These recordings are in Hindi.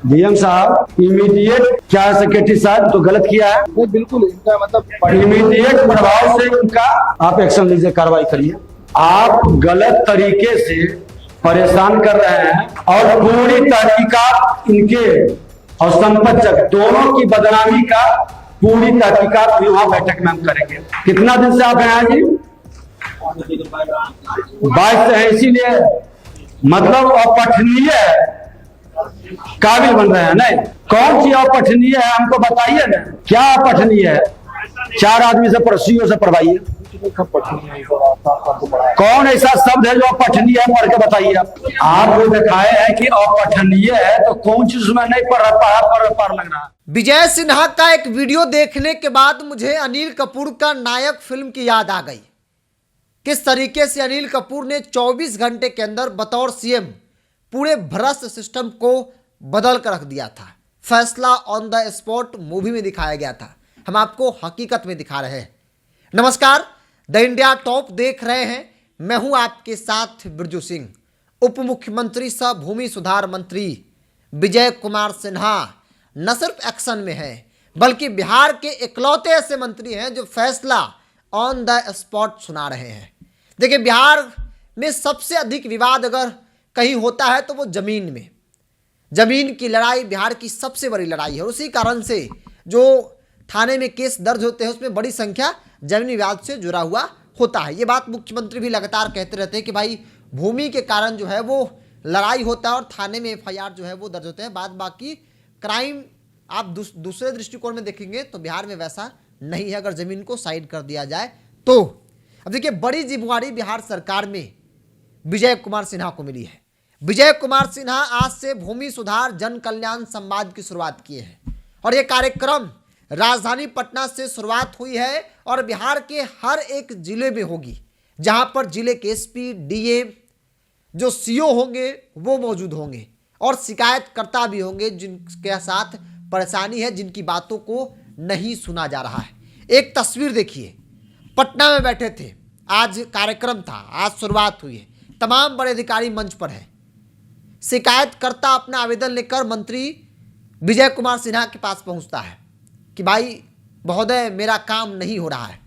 डीएम साहब इमीडिएट, क्या सेक्रेटरी साहब तो गलत किया है, नहीं बिल्कुल इनका मतलब इमीडिएट प्रभाव से उनका आप एक्शन लीजिए, कार्रवाई करिए। आप गलत तरीके से परेशान कर रहे हैं और पूरी तहकीकात इनके और संपतचक दोनों की बदनामी का पूरी तहकीकात भी वहां बैठक में हम करेंगे। कितना दिन से आप हैं जी? 22 है, इसीलिए मतलब अपठनीय काबिल बन रहे हैं। नहीं, कौन सी अपठनीय है हमको बताइए ना, क्या अपठनीय है? 4 आदमी से सीओ से पढ़वाइए, कौन ऐसा शब्द है जो अपठनीय है, पढ़ के बताइए। आप वो दिखाए हैं कि अपठनीय है, तो कौन चीज में नहीं पढ़ पार लग रहा है। विजय सिन्हा का एक वीडियो देखने के बाद मुझे अनिल कपूर का नायक फिल्म की याद आ गई। किस तरीके से अनिल कपूर ने 24 घंटे के अंदर बतौर सीएम पूरे भ्रष्ट सिस्टम को बदल कर रख दिया था। फैसला ऑन द स्पॉट मूवी में दिखाया गया था, हम आपको हकीकत में दिखा रहे हैं। नमस्कार, द इंडिया टॉप देख रहे हैं, मैं हूं आपके साथ बिरजू सिंह। उप मुख्यमंत्री सह भूमि सुधार मंत्री विजय कुमार सिन्हा न सिर्फ एक्शन में है, बल्कि बिहार के इकलौते ऐसे मंत्री हैं जो फैसला ऑन द स्पॉट सुना रहे हैं। देखिए, बिहार में सबसे अधिक विवाद अगर कहीं होता है तो वो जमीन में, जमीन की लड़ाई बिहार की सबसे बड़ी लड़ाई है। और उसी कारण से जो थाने में केस दर्ज होते हैं उसमें बड़ी संख्या जमीन विवाद से जुड़ा हुआ होता है। ये बात मुख्यमंत्री भी लगातार कहते रहते हैं कि भाई भूमि के कारण जो है वो लड़ाई होता है और थाने में एफआईआर जो है वो दर्ज होते हैं। बाद बाकी क्राइम आप दूसरे दृष्टिकोण में देखेंगे तो बिहार में वैसा नहीं है, अगर जमीन को साइड कर दिया जाए तो। अब देखिए, बड़ी जिम्मेवारी बिहार सरकार में विजय कुमार सिन्हा को मिली है। विजय कुमार सिन्हा आज से भूमि सुधार जन कल्याण संवाद की शुरुआत किए हैं और यह कार्यक्रम राजधानी पटना से शुरुआत हुई है और बिहार के हर एक जिले में होगी, जहां पर जिले के एसपी, डीएम, जो सीओ होंगे वो मौजूद होंगे और शिकायतकर्ता भी होंगे जिनके साथ परेशानी है, जिनकी बातों को नहीं सुना जा रहा है। एक तस्वीर देखिए, पटना में बैठे थे, आज कार्यक्रम था, आज शुरुआत हुई है, तमाम बड़े अधिकारी मंच पर है। शिकायतकर्ता अपना आवेदन लेकर मंत्री विजय कुमार सिन्हा के पास पहुंचता है कि भाई महोदय मेरा काम नहीं हो रहा है।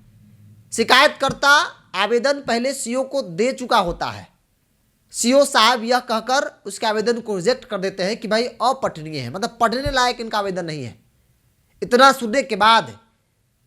शिकायतकर्ता आवेदन पहले सीओ को दे चुका होता है। सीओ साहब यह कहकर उसके आवेदन को रिजेक्ट कर देते हैं कि भाई अपठनीय है, मतलब पढ़ने लायक इनका आवेदन नहीं है। इतना सुनने के बाद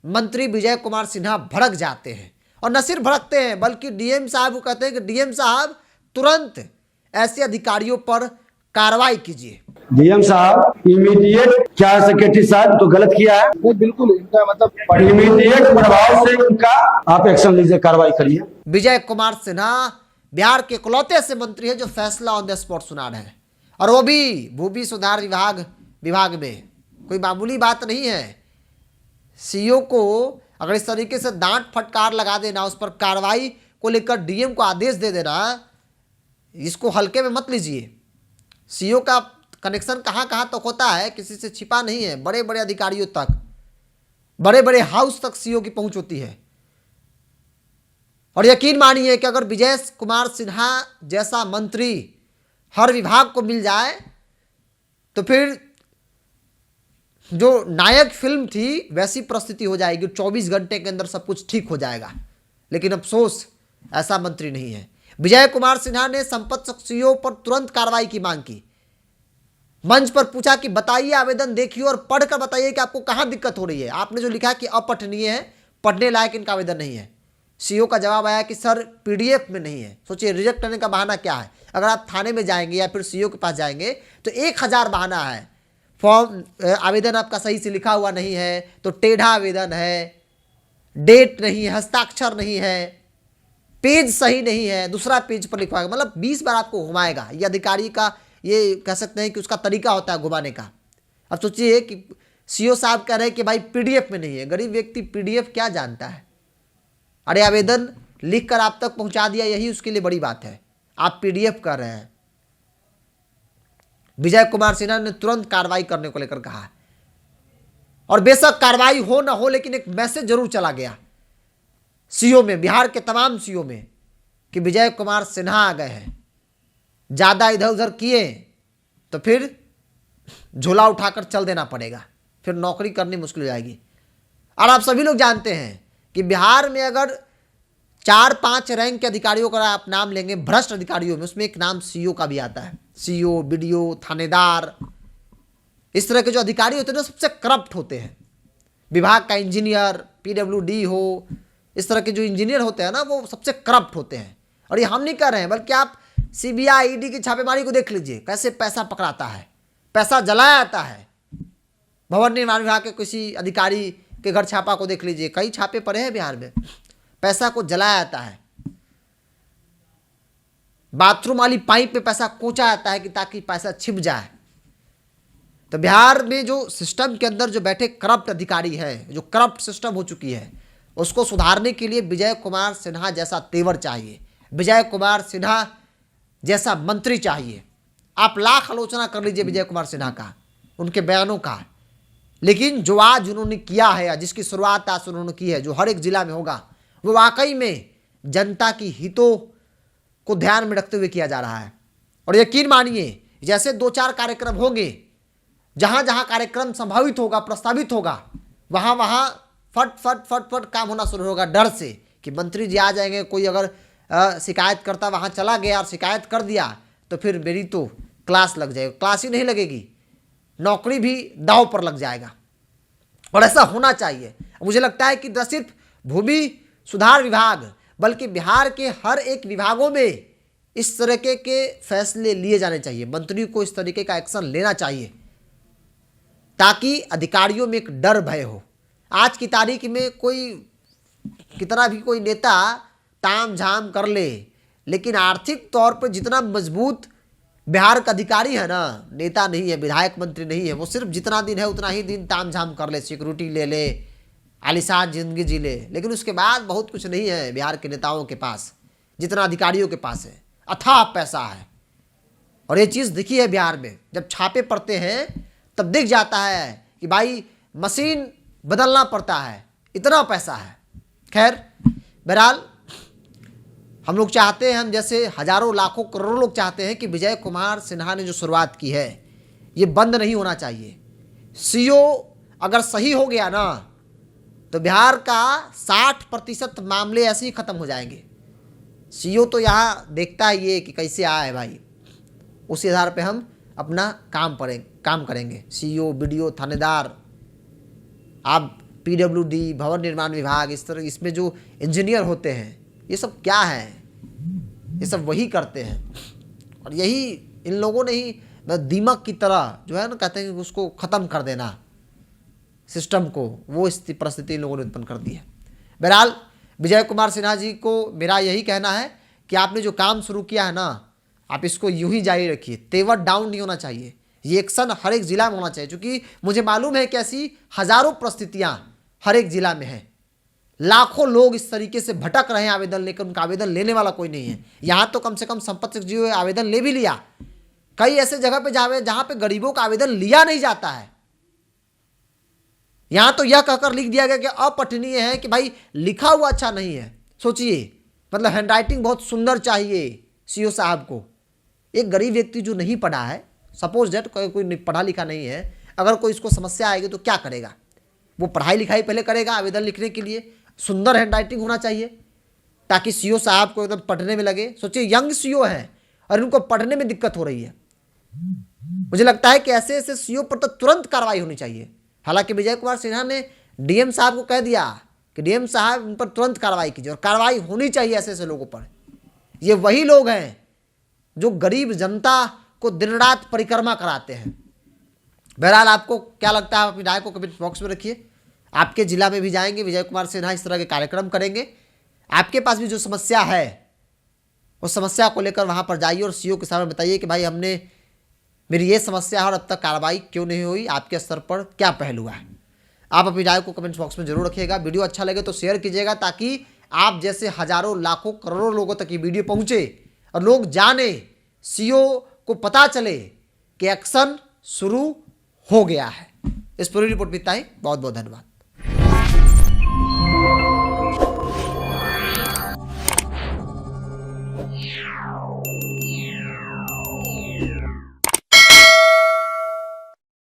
मंत्री विजय कुमार सिन्हा भड़क जाते हैं और न सिर्फ भड़कते हैं बल्कि डीएम साहब को कहते हैं कि डीएम साहब तुरंत ऐसे अधिकारियों पर कार्रवाई कीजिए। डीएम साहब इमीडिएट, क्या सेक्रेटरी साहब तो गलत किया है, नहीं बिल्कुल इनका मतलब इमीडिएट प्रभाव से उनका आप एक्शन लीजिए, कार्रवाई करिए। विजय कुमार सिन्हा बिहार के इकलौते ऐसे मंत्री हैं जो फैसला ऑन द स्पॉट सुना रहे हैं, और वो भी भूमि सुधार विभाग में। कोई मामूली बात नहीं है। सीओ को अगर इस तरीके से डांट फटकार लगा देना, उस पर कार्रवाई को लेकर डीएम को आदेश दे देना, इसको हल्के में मत लीजिए। सीओ का कनेक्शन कहाँ कहाँ तक होता है, किसी से छिपा नहीं है। बड़े बड़े अधिकारियों तक, बड़े बड़े हाउस तक सीओ की पहुंच होती है। और यकीन मानिए कि अगर विजय कुमार सिन्हा जैसा मंत्री हर विभाग को मिल जाए तो फिर जो नायक फिल्म थी वैसी परिस्थिति हो जाएगी, 24 घंटे के अंदर सब कुछ ठीक हो जाएगा। लेकिन अफसोस ऐसा मंत्री नहीं है। विजय कुमार सिन्हा ने संपत सीओ पर तुरंत कार्रवाई की मांग की। मंच पर पूछा कि बताइए, आवेदन देखिए और पढ़कर बताइए कि आपको कहां दिक्कत हो रही है। आपने जो लिखा कि अपठनीय है, पढ़ने लायक इनका आवेदन नहीं है। सीओ का जवाब आया कि सर पीडीएफ में नहीं है। सोचिए, रिजेक्ट करने का बहाना क्या है। अगर आप थाने में जाएंगे या फिर सीओ के पास जाएंगे तो 1000 बहाना है। फॉर्म आवेदन आपका सही से लिखा हुआ नहीं है तो टेढ़ा आवेदन है, डेट नहीं है, हस्ताक्षर नहीं है, पेज सही नहीं है, दूसरा पेज पर लिखवाएगा, मतलब 20 बार आपको घुमाएगा। ये अधिकारी का, ये कह सकते हैं कि उसका तरीका होता है घुमाने का। अब सोचिए कि सीओ साहब कह रहे हैं कि भाई पीडीएफ में नहीं है। गरीब व्यक्ति पीडीएफ क्या जानता है। अरे आवेदन लिखकर आप तक पहुंचा दिया, यही उसके लिए बड़ी बात है। आप पीडीएफ कर रहे हैं। विजय कुमार सिन्हा ने तुरंत कार्रवाई करने को लेकर कहा और बेशक कार्रवाई हो ना हो, लेकिन एक मैसेज जरूर चला गया सीओ में, बिहार के तमाम सीओ में, कि विजय कुमार सिन्हा आ गए हैं। ज़्यादा इधर उधर किए तो फिर झोला उठाकर चल देना पड़ेगा, फिर नौकरी करनी मुश्किल हो जाएगी। और आप सभी लोग जानते हैं कि बिहार में अगर 4-5 रैंक के अधिकारियों का आप नाम लेंगे, भ्रष्ट अधिकारियों में, उसमें एक नाम सीईओ का भी आता है। सीईओ, बीडीओ, थानेदार, इस तरह के जो अधिकारी होते हैं ना, सबसे करप्ट होते हैं। विभाग का इंजीनियर, पीडब्ल्यूडी हो, इस तरह के जो इंजीनियर होते हैं ना, वो सबसे करप्ट होते हैं। और ये हम नहीं कर रहे हैं, बल्कि आप सीबीआई, ईडी की छापेमारी को देख लीजिए, कैसे पैसा पकड़ाता है, पैसा जलाया जाता है। भवन निर्माण विभाग के किसी अधिकारी के घर छापा को देख लीजिए, कई छापे पड़े हैं बिहार में, पैसा को जलाया जाता है। बाथरूम वाली पाइप में पैसा कोचा जाता है कि ताकि पैसा छिप जाए। तो बिहार में जो सिस्टम के अंदर जो बैठे करप्ट अधिकारी है, जो करप्ट सिस्टम हो चुकी है, उसको सुधारने के लिए विजय कुमार सिन्हा जैसा तेवर चाहिए, विजय कुमार सिन्हा जैसा मंत्री चाहिए। आप लाख आलोचना कर लीजिए विजय कुमार सिन्हा का, उनके बयानों का, लेकिन जो आज उन्होंने किया है, जिसकी शुरुआत आज उन्होंने की है, जो हर एक जिला में होगा, वो वाकई में जनता की हितों को ध्यान में रखते हुए किया जा रहा है। और यकीन मानिए, जैसे 2-4 कार्यक्रम होंगे, जहां जहां कार्यक्रम संभावित होगा, प्रस्तावित होगा, वहां वहां फट फट फट फट काम होना शुरू होगा, डर से कि मंत्री जी आ जाएंगे। कोई अगर शिकायत करता वहां चला गया और शिकायत कर दिया तो फिर मेरी तो क्लास लग जाएगी, क्लास ही नहीं लगेगी, नौकरी भी दांव पर लग जाएगा। और ऐसा होना चाहिए। मुझे लगता है कि न सिर्फ भूमि सुधार विभाग, बल्कि बिहार के हर एक विभागों में इस तरीके के फैसले लिए जाने चाहिए। मंत्री को इस तरीके का एक्शन लेना चाहिए, ताकि अधिकारियों में एक डर भय हो। आज की तारीख में कोई कितना भी कोई नेता ताम झाम कर ले, लेकिन आर्थिक तौर पर जितना मजबूत बिहार का अधिकारी है ना, नेता नहीं है, विधायक मंत्री नहीं है, वो सिर्फ जितना दिन है उतना ही दिन ताम झाम कर ले, सिक्योरिटी ले ले, आलीशान जिंदगी जी ले, लेकिन उसके बाद बहुत कुछ नहीं है बिहार के नेताओं के पास जितना अधिकारियों के पास है। अथाह पैसा है। और ये चीज़ दिखी है बिहार में, जब छापे पड़ते हैं तब दिख जाता है कि भाई मशीन बदलना पड़ता है, इतना पैसा है। खैर, बहरहाल हम लोग चाहते हैं, हम जैसे हजारों लाखों करोड़ों लोग चाहते हैं कि विजय कुमार सिन्हा ने जो शुरुआत की है ये बंद नहीं होना चाहिए। सीईओ अगर सही हो गया ना, तो बिहार का 60% मामले ऐसे ही खत्म हो जाएंगे। सीईओ तो यहाँ देखता है ये कि कैसे आया है भाई, उसी आधार पे हम अपना काम करेंगे। सीईओ, बीडीओ, थानेदार, आप पीडब्ल्यूडी, भवन निर्माण विभाग, इस तरह इसमें जो इंजीनियर होते हैं, ये सब क्या है? ये सब वही करते हैं। और यही इन लोगों ने ही दीमक की तरह जो है ना, कहते हैं कि उसको ख़त्म कर देना सिस्टम को, वो परिस्थिति इन लोगों ने उत्पन्न कर दी है। बहरहाल विजय कुमार सिन्हा जी को मेरा यही कहना है कि आपने जो काम शुरू किया है ना, आप इसको यूं ही जारी रखिए, तेवर डाउन नहीं होना चाहिए। ये एक्शन हर एक जिला में होना चाहिए, क्योंकि मुझे मालूम है कि ऐसी हजारों परिस्थितियां हर एक जिला में है। लाखों लोग इस तरीके से भटक रहे हैं आवेदन लेकर, उनका आवेदन लेने वाला कोई नहीं है। यहाँ तो कम से कम संपत्ति से जुड़े आवेदन ले भी लिया, कई ऐसे जगह पे जावे जहां पे गरीबों का आवेदन लिया नहीं जाता है। यहां तो यह कहकर लिख दिया गया कि अपठनीय है, कि भाई लिखा हुआ अच्छा नहीं है। सोचिए, मतलब हैंडराइटिंग बहुत सुंदर चाहिए सीईओ साहब को। एक गरीब व्यक्ति जो नहीं पढ़ा है, सपोज दैट कोई पढ़ा लिखा नहीं है, अगर कोई इसको समस्या आएगी तो क्या करेगा? वो पढ़ाई लिखाई पहले करेगा आवेदन लिखने के लिए। सुंदर हैंडराइटिंग होना चाहिए ताकि सीईओ साहब को एकदम पढ़ने में लगे। सोचिए, यंग सीईओ है और उनको पढ़ने में दिक्कत हो रही है। मुझे लगता है कि ऐसे ऐसे सीईओ पर तो तुरंत कार्रवाई होनी चाहिए। हालांकि विजय कुमार सिन्हा ने डीएम साहब को कह दिया कि डीएम साहब उन पर तुरंत कार्रवाई कीजिए, और कार्रवाई होनी चाहिए ऐसे ऐसे लोगों पर। ये वही लोग हैं जो गरीब जनता को दिन रात परिक्रमा कराते हैं। बहरहाल, आपको क्या लगता है? अपनी राय को कमेंट बॉक्स में रखिए। आपके जिला में भी जाएंगे विजय कुमार सिन्हा, इस तरह के कार्यक्रम करेंगे। आपके पास भी जो समस्या है उस समस्या को लेकर वहां पर जाइए और सीईओ के सामने बताइए कि भाई मेरी ये समस्या है और अब तक कार्रवाई क्यों नहीं हुई, आपके स्तर पर क्या पहल हुआ है। आप अपनी राय को कमेंट बॉक्स में जरूर रखिएगा। वीडियो अच्छा लगे तो शेयर कीजिएगा, ताकि आप जैसे हजारों लाखों करोड़ों लोगों तक ये वीडियो पहुंचे और लोग जाने, सीईओ को पता चले कि एक्शन शुरू हो गया है। इस पूरी रिपोर्ट में इतना ही। बहुत बहुत धन्यवाद।